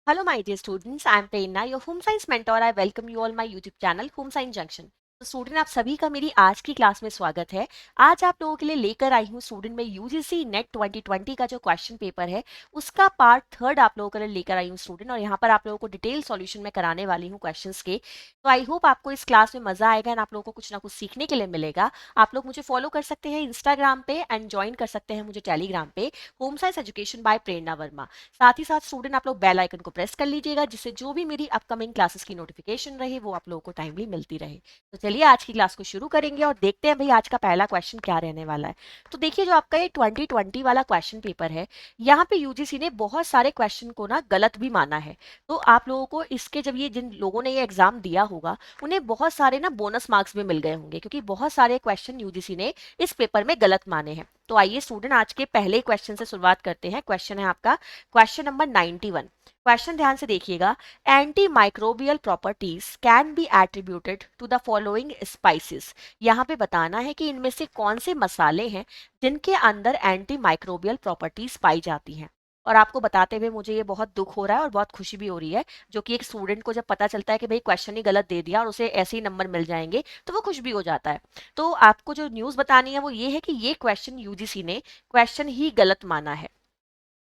Hello, my dear students. I am Prerna, your home science mentor. I welcome you all my YouTube channel, Home Science Junction. तो student आप सभी का मेरी आज की class में स्वागत है। आज आप लोगों के लिए लेकर आई हूँ स्टूडेंट में यूजीसी नेट 2020 का जो क्वेश्चन पेपर है उसका पार्ट थर्ड आप लोगों के लिए लेकर आई हूँ स्टूडेंट, और यहाँ पर आप लोगों को डिटेल सॉल्यूशन में कराने वाली हूँ क्वेश्चंस के। तो आई होप आपको इस क्लास में मजा आएगा एंड आप लोगों को कुछ ना कुछ सीखने के लिए मिलेगा। आप लोग मुझे फॉलो कर सकते हैं इंस्टाग्राम पे एंड ज्वाइन कर सकते हैं मुझे टेलीग्राम पे, होम साइंस एजुकेशन बाय प्रेरणा वर्मा। साथ ही साथ स्टूडेंट आप लोग बेल आइकन को प्रेस कर लीजिएगा जिससे जो भी मेरी अपकमिंग क्लासेस की नोटिफिकेशन रहे वो आप लोगों को टाइमली मिलती रहे। तो चलिए आज की क्लास को शुरू करेंगे और देखते हैं भाई आज का पहला क्वेश्चन क्या रहने वाला है। तो देखिए जो आपका ये 2020 वाला क्वेश्चन पेपर है, यहाँ पे यूजीसी ने बहुत सारे क्वेश्चन को ना गलत भी माना है। तो आप लोगों को इसके जब ये जिन लोगों ने ये एग्जाम दिया होगा उन्हें बहुत सारे ना बोनस मार्क्स भी मिल गए होंगे, क्योंकि बहुत सारे क्वेश्चन यूजीसी ने इस पेपर में गलत माने हैं। तो आइए स्टूडेंट आज के पहले क्वेश्चन से शुरुआत करते हैं। क्वेश्चन है आपका क्वेश्चन नंबर 91। क्वेश्चन ध्यान से देखिएगा। Anti microbial properties can be attributed to the following spices. यहाँ पे बताना है कि इनमें से कौन से मसाले हैं जिनके अंदर एंटी माइक्रोबियल प्रॉपर्टीज पाई जाती हैं। और आपको बताते हुए मुझे ये बहुत दुख हो रहा है और बहुत खुशी भी हो रही है, जो कि एक स्टूडेंट को जब पता चलता है कि भाई क्वेश्चन ही गलत दे दिया और उसे ऐसे ही नंबर मिल जाएंगे तो वो खुश भी हो जाता है। तो आपको जो न्यूज बतानी है वो ये है कि ये क्वेश्चन यूजीसी ने क्वेश्चन ही गलत माना है,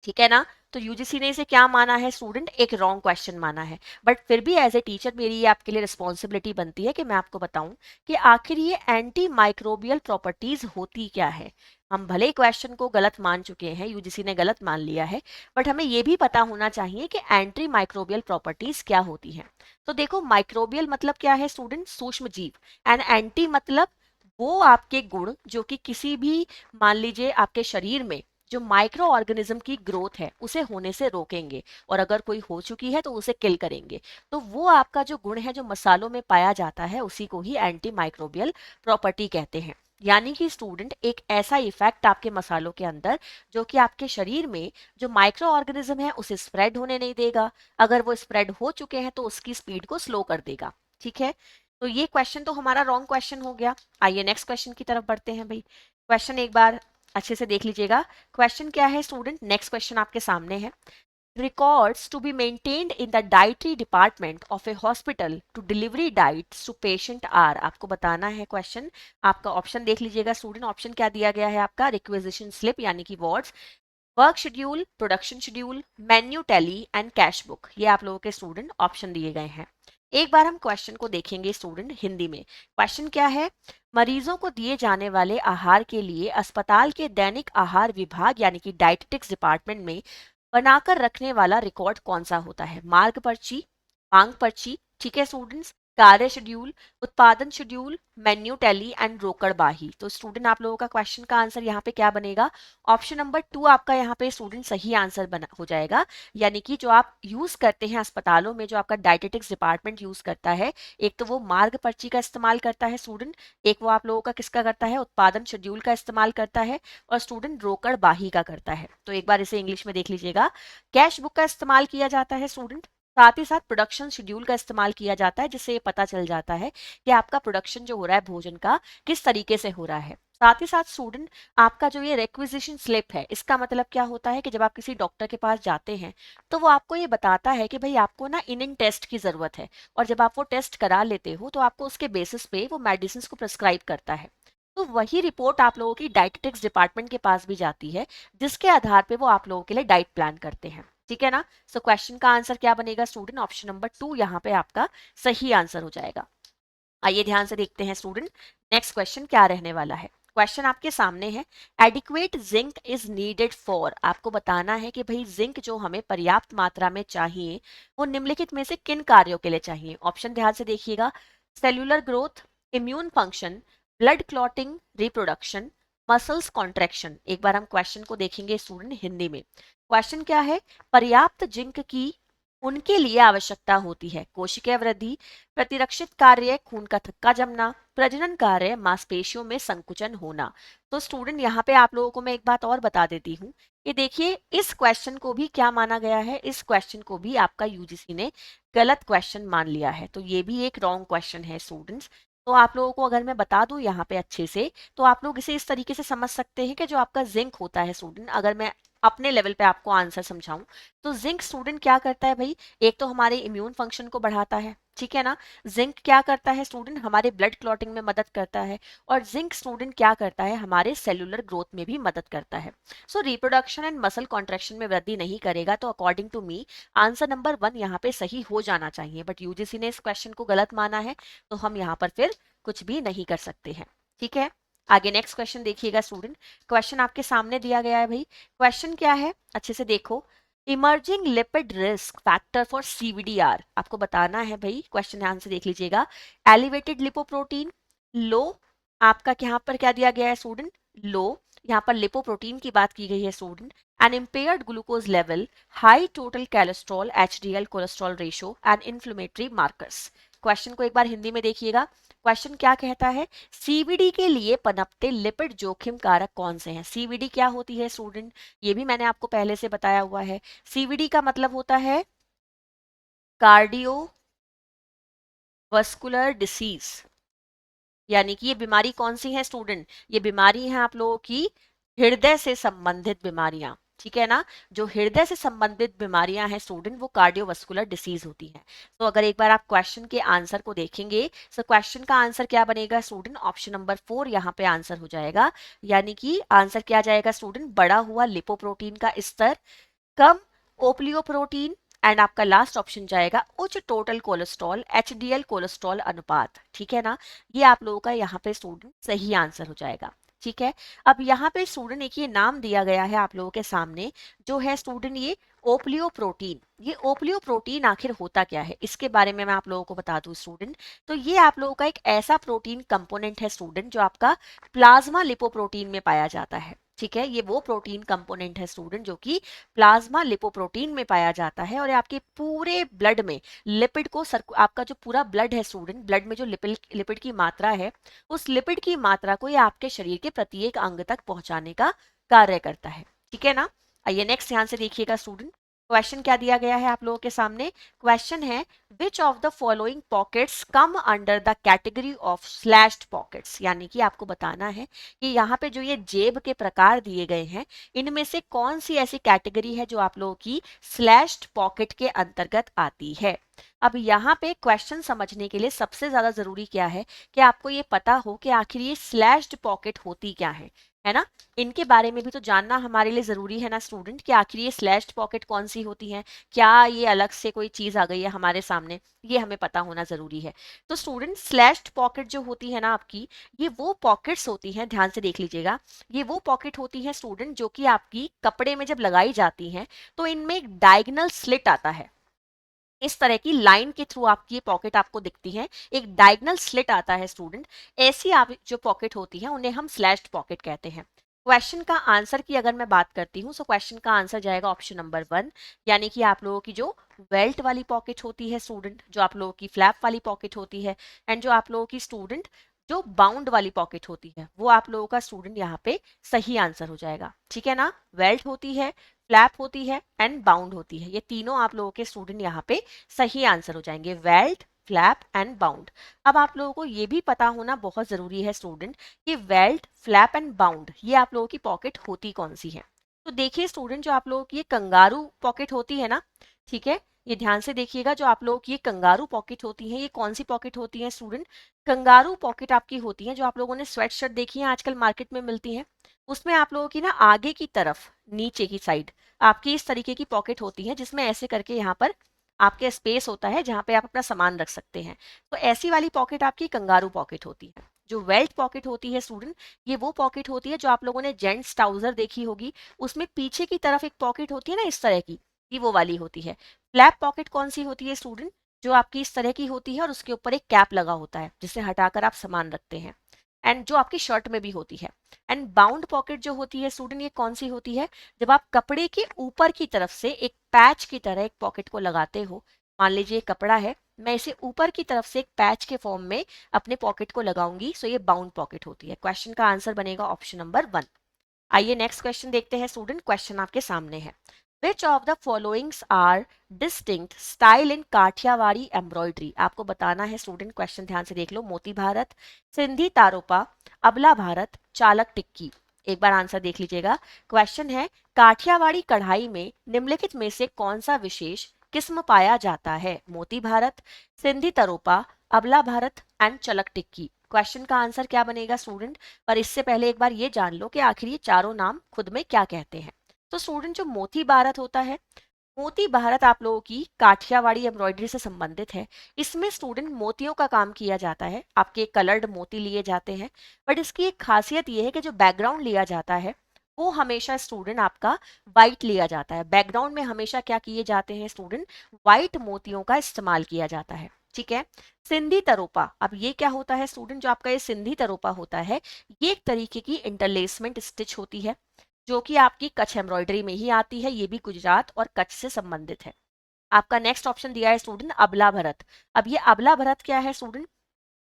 ठीक है ना। तो यूजीसी ने इसे क्या माना है स्टूडेंट, एक रॉन्ग क्वेश्चन माना है। बट फिर भी एज ए टीचर मेरी ये आपके लिए रिस्पॉन्सिबिलिटी बनती है कि मैं आपको बताऊं कि आखिर ये एंटी माइक्रोबियल प्रॉपर्टीज होती क्या है। हम भले ही क्वेश्चन को गलत मान चुके हैं, यूजीसी ने गलत मान लिया है, बट हमें ये भी पता होना चाहिए कि एंटी माइक्रोबियल प्रॉपर्टीज क्या होती हैं। तो देखो माइक्रोबियल मतलब क्या है स्टूडेंट, सूक्ष्म जीव। एंड एंटी मतलब वो आपके गुण जो कि किसी भी, मान लीजिए आपके शरीर में जो माइक्रो ऑर्गेनिज्म की ग्रोथ है उसे होने से रोकेंगे, और अगर कोई हो चुकी है तो उसे किल करेंगे। तो वो आपका जो गुण है जो मसालों में पाया जाता है उसी को ही एंटी माइक्रोबियल प्रॉपर्टी कहते हैं। यानी कि स्टूडेंट एक ऐसा इफेक्ट आपके मसालों के अंदर जो कि आपके शरीर में जो माइक्रो ऑर्गेनिज्म है उसे स्प्रेड होने नहीं देगा, अगर वो स्प्रेड हो चुके हैं तो उसकी स्पीड को स्लो कर देगा। ठीक है, तो ये क्वेश्चन तो हमारा रॉन्ग क्वेश्चन हो गया। आइए नेक्स्ट क्वेश्चन की तरफ बढ़ते हैं भाई। क्वेश्चन एक बार अच्छे से देख लीजिएगा। क्वेश्चन क्या है स्टूडेंट, नेक्स्ट क्वेश्चन आपके सामने है। Records to be maintained in the dietary department of a hospital to delivery diets to patient are। आपको बताना है क्वेश्चन। आपका ऑप्शन देख लीजिएगा स्टूडेंट। ऑप्शन क्या दिया गया है आपका, रिक्वेजिशन स्लिप यानी कि wards, work schedule, production schedule, menu tally and cash book. ये आप लोगों के स्टूडेंट ऑप्शन दिए गए हैं। एक बार हम क्वेश्चन को देखेंगे स्टूडेंट हिंदी में। क्वेश्चन क्या है, मरीजों को दिए जाने वाले आहार के लिए अस्पताल के दैनिक आहार विभाग यानी कि डाइटेटिक्स डिपार्टमेंट में बनाकर रखने वाला रिकॉर्ड कौन सा होता है। मार्ग पर्ची, मांग पर्ची, ठीक है स्टूडेंट्स, कार्य शेड्यूल, उत्पादन शेड्यूल, मेन्यू टैली एंड रोकड़बाही। तो स्टूडेंट आप लोगों का क्वेश्चन का आंसर यहाँ पे क्या बनेगा, ऑप्शन नंबर 2 आपका यहाँ पे स्टूडेंट सही आंसर बना हो जाएगा। यानी कि जो आप यूज करते हैं अस्पतालों में, जो आपका डाइटेटिक्स डिपार्टमेंट यूज करता है, एक तो वो मार्ग पर्ची का इस्तेमाल करता है स्टूडेंट, एक वो आप लोगों का किसका करता है, उत्पादन शेड्यूल का इस्तेमाल करता है, और स्टूडेंट रोकड़बाही का करता है। तो एक बार इसे इंग्लिश में देख लीजिएगा। कैश बुक का इस्तेमाल किया जाता है स्टूडेंट, साथ ही साथ प्रोडक्शन शेड्यूल का इस्तेमाल किया जाता है, जिससे ये पता चल जाता है कि आपका प्रोडक्शन जो हो रहा है भोजन का किस तरीके से हो रहा है। साथ ही साथ स्टूडेंट आपका जो ये रिक्विजिशन स्लिप है, इसका मतलब क्या होता है कि जब आप किसी डॉक्टर के पास जाते हैं तो वो आपको ये बताता है कि भाई आपको ना इन टेस्ट की जरूरत है, और जब आप वो टेस्ट करा लेते हो तो आपको उसके बेसिस पे वो मेडिसिन को प्रिस्क्राइब करता है। तो वही रिपोर्ट आप लोगों की डाइटेटिक्स डिपार्टमेंट के पास भी जाती है, जिसके आधार पे वो आप लोगों के लिए डाइट प्लान करते हैं। ठीक है ना। सो क्वेश्चन का आंसर क्या बनेगा स्टूडेंट, ऑप्शन नंबर 2 यहाँ पे आपका सही आंसर हो जाएगा। आइए ध्यान से देखते हैं स्टूडेंट नेक्स्ट क्वेश्चन क्या रहने वाला है। क्वेश्चन आपके सामने है, adequate zinc is needed for. आपको बताना है कि भाई जिंक जो हमें पर्याप्त मात्रा में चाहिए वो निम्नलिखित में से किन कार्यों के लिए चाहिए। ऑप्शन ध्यान से देखिएगा, cellular growth, immune function, blood clotting, reproduction, muscles contraction. एक बार हम क्वेश्चन को देखेंगे स्टूडेंट हिंदी में। क्वेश्चन क्या है, पर्याप्त जिंक की उनके लिए आवश्यकता होती है कोशिकीय वृद्धि, प्रतिरक्षित कार्य खून का थक्का जमना, प्रजनन कार्य मांसपेशियों में संकुचन होना। तो स्टूडेंट यहाँ पे आप लोगों को मैं एक बात और बता देती हूँ कि देखिए इस क्वेश्चन को भी क्या माना गया है, इस क्वेश्चन को भी आपका यूजीसी ने गलत क्वेश्चन मान लिया है। तो ये भी एक रॉन्ग क्वेश्चन है स्टूडेंट्स। तो आप लोगों को अगर मैं बता दूं यहाँ पे अच्छे से, तो आप लोग इसे इस तरीके से समझ सकते हैं कि जो आपका जिंक होता है स्टूडेंट, अगर मैं अपने लेवल पे आपको आंसर समझाऊं तो जिंक स्टूडेंट क्या करता है भाई, एक तो हमारे इम्यून फंक्शन को बढ़ाता है, ठीक है ना। जिंक क्या करता है स्टूडेंट, हमारे ब्लड क्लॉटिंग में मदद करता है। और जिंक स्टूडेंट क्या करता है, हमारे सेलुलर ग्रोथ में भी मदद करता है। So reproduction and muscle contraction में वृद्धि नहीं करेगा, तो according to me answer number 1 यहाँ पे सही हो जाना चाहिए, बट यूजीसी ने इस क्वेश्चन को गलत माना है, तो हम यहाँ पर फिर कुछ भी नहीं कर सकते हैं, ठीक है। आगे नेक्स्ट क्वेश्चन देखिएगा स्टूडेंट, क्वेश्चन आपके सामने दिया गया है भाई। क्वेश्चन क्या है, अच्छे से देखो। Emerging lipid risk factor for CVD are, आपको बताना है भाई, क्वेश्चन ध्यान से देख लीजिएगा। एलिवेटेड लिपोप्रोटीन, लो, आपका यहाँ पर क्या दिया गया है स्टूडेंट, लो, यहाँ पर लिपोप्रोटीन की बात की गई है student. An impaired glucose level, high total cholesterol, HDL cholesterol ratio and inflammatory markers. Question को एक बार हिंदी में देखिएगा। क्वेश्चन क्या कहता है, सीवीडी के लिए पनपते लिपिड जोखिम कारक कौन से हैं। सीवीडी क्या होती है स्टूडेंट, ये भी मैंने आपको पहले से बताया हुआ है। सीवीडी का मतलब होता है कार्डियो वस्कुलर डिसीज, यानी कि ये बीमारी कौन सी है स्टूडेंट, ये बीमारी है आप लोगों की हृदय से संबंधित बीमारियां, ठीक है ना। जो हृदय से संबंधित बीमारियां हैं स्टूडेंट, वो कार्डियोवास्कुलर डिसीज होती हैं। तो अगर एक बार आप क्वेश्चन के आंसर को देखेंगे, तो क्वेश्चन का आंसर क्या बनेगा स्टूडेंट, ऑप्शन नंबर 4 यहाँ पे आंसर हो जाएगा। यानी कि आंसर क्या जाएगा स्टूडेंट, बढ़ा हुआ लिपोप्रोटीन का स्तर, कम ओप्लियोप्रोटीन, एंड आपका लास्ट ऑप्शन जाएगा उच्च टोटल कोलेस्ट्रॉल एचडीएल कोलेस्ट्रॉल अनुपात, ठीक है ना। ये आप लोगों का यहाँ पे स्टूडेंट सही आंसर हो जाएगा, ठीक है। अब यहाँ पे स्टूडेंट एक ये नाम दिया गया है आप लोगों के सामने, जो है स्टूडेंट ये ओप्लियोप्रोटीन। ये ओप्लियोप्रोटीन आखिर होता क्या है, इसके बारे में मैं आप लोगों को बता दूं स्टूडेंट। तो ये आप लोगों का एक ऐसा प्रोटीन कंपोनेंट है स्टूडेंट, जो आपका प्लाज्मा लिपोप्रोटीन में पाया जाता है, ठीक है। ये वो प्रोटीन कंपोनेंट है स्टूडेंट जो कि प्लाज्मा लिपोप्रोटीन में पाया जाता है, और ये आपके पूरे ब्लड में लिपिड को आपका जो पूरा ब्लड है स्टूडेंट, ब्लड में जो लिपिड की मात्रा है, उस लिपिड की मात्रा को ये आपके शरीर के प्रत्येक अंग तक पहुंचाने का कार्य करता है, ठीक है ना। आइए नेक्स्ट ध्यान से देखिएगा स्टूडेंट, क्वेश्चन क्या दिया गया है आप लोगों के सामने। क्वेश्चन है, which of the following pockets come under the category of slashed pockets, यानी कि आपको बताना है कि यहाँ पे जो ये जेब के प्रकार दिए गए हैं, इनमें से कौन सी ऐसी कैटेगरी है जो आप लोगों की स्लैश्ड पॉकेट के अंतर्गत आती है। अब यहाँ पे क्वेश्चन समझने के लिए सबसे ज्यादा जरूरी क्या है कि आपको ये पता हो कि आखिर ये स्लैश्ड पॉकेट होती क्या है ना। इनके बारे में भी तो जानना हमारे लिए जरूरी है ना स्टूडेंट, कि आखिर ये स्लैश्ड पॉकेट कौन सी होती है, क्या ये अलग से कोई चीज आ गई है हमारे सामने, ये हमें पता होना जरूरी है। तो स्टूडेंट स्लैश्ड पॉकेट जो होती है ना आपकी, ये वो पॉकेट्स होती हैं, ध्यान से देख लीजिएगा, ये वो पॉकेट होती है स्टूडेंट जो कि आपकी कपड़े में जब लगाई जाती हैं, तो इनमें एक डायगोनल स्लिट आता है, इस तरह की लाइन के थ्रू आपकी ये पॉकेट आपको दिखती है, एक डायगोनल स्लिट आता है स्टूडेंट। ऐसी आप जो पॉकेट होती है उन्हें हम स्लैश्ड पॉकेट कहते हैं। क्वेश्चन का आंसर की अगर मैं बात करती हूँ, तो क्वेश्चन का आंसर जाएगा ऑप्शन नंबर 1, यानी कि आप लोगों की जो वेल्ट वाली पॉकेट होती है स्टूडेंट, जो आप लोगों की फ्लैप वाली पॉकेट होती है, एंड जो आप लोगों की स्टूडेंट जो बाउंड वाली पॉकेट होती है, वो आप लोगों का स्टूडेंट यहाँ पे सही आंसर हो जाएगा, ठीक है ना। वेल्ट होती है, फ्लैप होती है एंड बाउंड होती है, ये तीनों आप लोगों के स्टूडेंट यहाँ पे सही आंसर हो जाएंगे, वेल्ट, फ्लैप एंड बाउंड। अब आप लोगों को ये भी पता होना बहुत जरूरी है स्टूडेंट कि वेल्ट, फ्लैप एंड बाउंड ये आप लोगों की पॉकेट होती कौन सी है। तो देखिए स्टूडेंट, जो आप लोगों की ये कंगारू पॉकेट होती है ना, ठीक है, ये ध्यान से देखिएगा, जो आप लोगों की ये कंगारू पॉकेट होती है, ये कौन सी पॉकेट होती है स्टूडेंट, कंगारू पॉकेट आपकी होती है, जो आप लोगों ने स्वेट शर्ट देखी है आजकल मार्केट में मिलती है, उसमें आप लोगों की ना आगे की तरफ नीचे की साइड आपकी इस तरीके की पॉकेट होती है, जिसमें ऐसे करके यहाँ पर आपके स्पेस होता है जहाँ पे आप अपना सामान रख सकते हैं। तो ऐसी वाली पॉकेट आपकी कंगारू पॉकेट होती है। जो वेल्ट पॉकेट होती है स्टूडेंट, ये वो पॉकेट होती है जो आप लोगों ने जेंट्स ट्राउजर देखी होगी, उसमें पीछे की तरफ एक पॉकेट होती है ना इस तरह की, ये वो वाली होती है। फ्लैप पॉकेट कौन सी होती है स्टूडेंट, जो आपकी इस तरह की होती है और उसके ऊपर एक कैप लगा होता है जिसे हटाकर आप सामान रखते हैं, एंड जो आपकी शर्ट में भी होती है। एंड बाउंड पॉकेट जो होती है स्टूडेंट, ये कौन सी होती है, जब आप कपड़े के ऊपर की तरफ से एक पैच की तरह एक पॉकेट को लगाते हो, मान लीजिए कपड़ा है, मैं इसे ऊपर की तरफ से एक पैच के फॉर्म में अपने पॉकेट को लगाऊंगी, सो ये बाउंड पॉकेट होती है। क्वेश्चन का आंसर बनेगा ऑप्शन नंबर 1। आइए नेक्स्ट क्वेश्चन देखते हैं स्टूडेंट, क्वेश्चन आपके सामने है, which of the followings are distinct style in Kathiawadi embroidery. आपको बताना है स्टूडेंट, क्वेश्चन ध्यान से देख लो, मोती भारत, सिंधी तारोपा, अबला भारत, चालक टिक्की। एक बार आंसर देख लीजिएगा। क्वेश्चन है, काठियावाड़ी कढ़ाई में निम्नलिखित में से कौन सा विशेष किस्म पाया जाता है? मोती भारत, सिंधी तरोपा, अबला भारत एंड चलक टिक्की। क्वेश्चन का आंसर क्या बनेगा स्टूडेंट? पर इससे पहले एक बार ये जान लो कि आखिर ये चारों नाम खुद में क्या कहते हैं। तो स्टूडेंट जो मोती भारत होता है, मोती भारत आप लोगों की काठियावाड़ी एम्ब्रॉयडरी से संबंधित है। इसमें स्टूडेंट मोतियों का काम किया जाता है, आपके कलर्ड मोती लिए जाते हैं। बट इसकी एक खासियत यह है कि जो बैकग्राउंड लिया जाता है वो हमेशा स्टूडेंट आपका वाइट लिया जाता है। बैकग्राउंड में हमेशा क्या किए जाते हैं स्टूडेंट? वाइट मोतियों का इस्तेमाल किया जाता है। ठीक है। सिंधी तरोपा, अब ये क्या होता है स्टूडेंट? जो आपका ये सिंधी तरोपा होता है, ये एक तरीके की इंटरलेसमेंट स्टिच होती है जो कि आपकी कच्छ एम्ब्रॉयडरी में ही आती है। ये भी गुजरात और कच्छ से संबंधित है। आपका नेक्स्ट ऑप्शन दिया है स्टूडेंट अबला भरत। अब ये अबला भरत क्या है स्टूडेंट?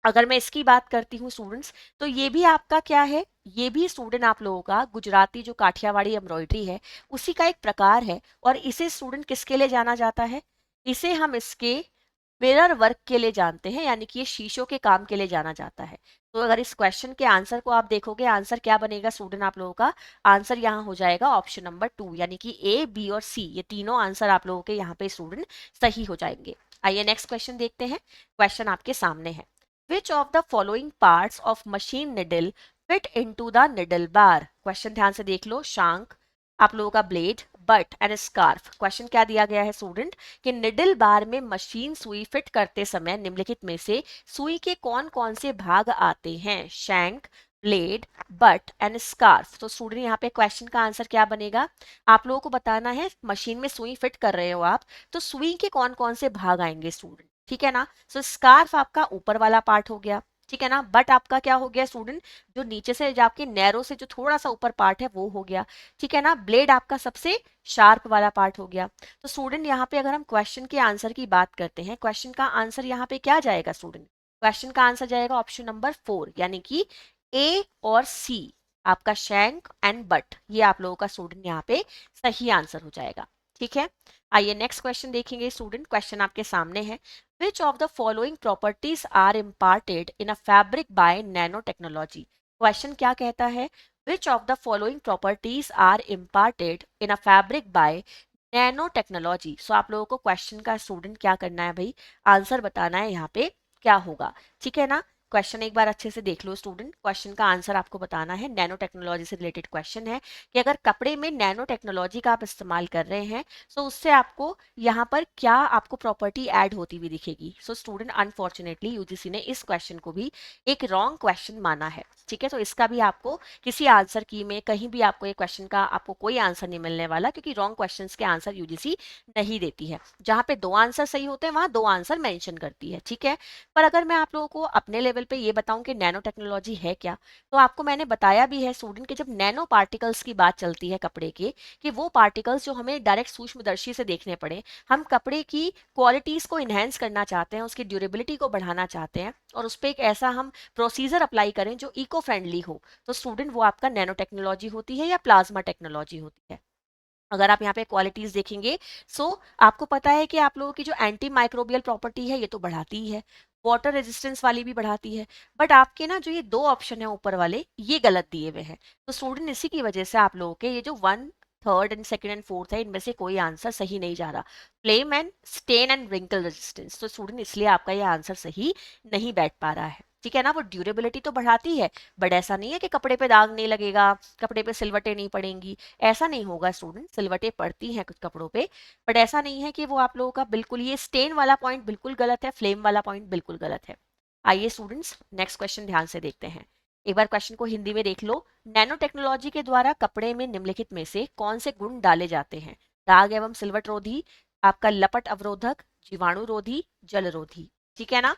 अगर मैं इसकी बात करती हूँ स्टूडेंट्स, तो ये भी आपका क्या है? ये भी स्टूडेंट आप लोगों का गुजराती जो काठियावाड़ी एम्ब्रॉयडरी है उसी का एक प्रकार है। और इसे स्टूडेंट किसके लिए जाना जाता है? इसे हम इसके मिरर वर्क के लिए जानते हैं, यानी कि ये शीशों के काम के लिए जाना जाता है। तो अगर इस क्वेश्चन के आंसर को आप देखोगे, आंसर क्या बनेगा स्टूडेंट आप लोगों का? आंसर यहाँ हो जाएगा ऑप्शन नंबर 2, यानी कि ए, बी और सी, ये तीनों आंसर आप लोगों के यहाँ पे स्टूडेंट सही हो जाएंगे। आइए नेक्स्ट क्वेश्चन देखते हैं। क्वेश्चन आपके सामने है, which of the following parts of machine needle fit into the needle bar? Question ध्यान से देख लो। शांक, आप लोगों का blade, but and scarf. Question क्या दिया गया है स्टूडेंट कि निडल बार में मशीन सुई फिट करते समय निम्नलिखित में से सुई के कौन कौन से भाग आते हैं? Shank, blade, but and scarf. तो स्टूडेंट यहाँ पे क्वेश्चन का आंसर क्या बनेगा? आप लोगों को बताना है, मशीन में सुई फिट कर रहे हो आप, तो सुई के कौन कौन से भाग आएंगे स्टूडेंट। ठीक है ना? सो स्कार्फ आपका ऊपर वाला पार्ट हो गया, ठीक है ना। बट आपका क्या हो गया स्टूडेंट? जो नीचे से जो आपके नैरो से जो थोड़ा सा ऊपर पार्ट है वो हो गया, ठीक है ना। ब्लेड आपका सबसे शार्प वाला पार्ट हो गया। तो स्टूडेंट यहाँ पे अगर हम क्वेश्चन के आंसर की बात करते हैं, क्वेश्चन का आंसर यहाँ पे क्या जाएगा स्टूडेंट? क्वेश्चन का आंसर जाएगा ऑप्शन नंबर 4, यानी कि ए और सी, आपका शैंक एंड बट, ये आप लोगों का स्टूडेंट यहाँ पे सही आंसर हो जाएगा। ठीक है। आइए नेक्स्ट क्वेश्चन देखेंगे स्टूडेंट। क्वेश्चन आपके सामने है, which of the following properties are imparted in a fabric by nanotechnology? Question क्या कहता है? which of the following properties are imparted in a fabric by nanotechnology? सो आप लोगों को क्वेश्चन का स्टूडेंट क्या करना है भाई? आंसर बताना है यहाँ पे क्या होगा। ठीक है ना। क्वेश्चन एक बार अच्छे से देख लो स्टूडेंट। क्वेश्चन का आंसर आपको बताना है। नैनो टेक्नोलॉजी से रिलेटेड क्वेश्चन है कि अगर कपड़े में नैनो टेक्नोलॉजी का आप इस्तेमाल कर रहे हैं तो उससे आपको यहाँ पर क्या आपको प्रॉपर्टी ऐड होती हुई दिखेगी। सो स्टूडेंट अनफॉर्चुनेटली यूजीसी ने इस क्वेश्चन को भी एक रॉन्ग क्वेश्चन माना है। ठीक है। तो इसका भी आपको किसी आंसर की में कहीं भी आपको ये क्वेश्चन का आपको कोई आंसर नहीं मिलने वाला, क्योंकि रॉन्ग क्वेश्चंस के आंसर यूजीसी नहीं देती है। जहां पे 2 आंसर सही होते हैं वहां 2 आंसर मेंशन करती है। ठीक है। पर अगर मैं आप लोगों को अपने लेवल पे ये बताऊं कि नैनो टेक्नोलॉजी है क्या, तो आपको मैंने बताया भी है स्टूडेंट कि जब नैनो पार्टिकल्स की बात चलती है कपड़े के, कि वो पार्टिकल्स जो हमें डायरेक्ट सूक्ष्मदर्शी से देखने पड़े, हम कपड़े की क्वालिटीज को इनहेंस करना चाहते हैं, उसकी ड्यूरेबिलिटी को बढ़ाना चाहते हैं और उस पर एक ऐसा हम प्रोसीजर अप्लाई करें जो इको फ्रेंडली हो, तो स्टूडेंट वो आपका नैनो टेक्नोलॉजी होती है या प्लाज्मा टेक्नोलॉजी होती है। अगर आप यहाँ पे क्वालिटीज देखेंगे, सो आपको पता है कि आप लोगों की जो एंटी माइक्रोबियल प्रॉपर्टी है ये तो बढ़ाती ही है, वाटर रेजिस्टेंस वाली भी बढ़ाती है। बट आपके ना जो ये 2 ऑप्शन है ऊपर वाले, ये गलत दिए हुए हैं। तो स्टूडेंट इसी की वजह से आप लोगों के ये जो 1, 3rd and 2nd and 4th है, इनमें से कोई आंसर सही नहीं जा रहा। Flame and stain and wrinkle resistance, तो स्टूडेंट इसलिए आपका ये आंसर सही नहीं बैठ पा रहा है। ठीक है ना। वो ड्यूरेबिलिटी तो बढ़ाती है, बट ऐसा नहीं है कि कपड़े पे दाग नहीं लगेगा, कपड़े पे सिलवटें नहीं पड़ेंगी, ऐसा नहीं होगा स्टूडेंट। सिलवटें पड़ती हैं कुछ कपड़ों पे, बट ऐसा नहीं है कि वो आप लोगों का बिल्कुल, ये स्टेन वाला पॉइंट बिल्कुल गलत है, फ्लेम वाला पॉइंट बिल्कुल गलत है। आइए स्टूडेंट्स नेक्स्ट क्वेश्चन ध्यान से देखते हैं। एक बार क्वेश्चन को हिंदी में देख लो। नैनो टेक्नोलॉजी के द्वारा कपड़े में निम्नलिखित में से कौन से गुण डाले जाते हैं? दाग एवं सिलवट रोधी, आपका लपट अवरोधक, जीवाणु रोधी, जल रोधी। ठीक है ना।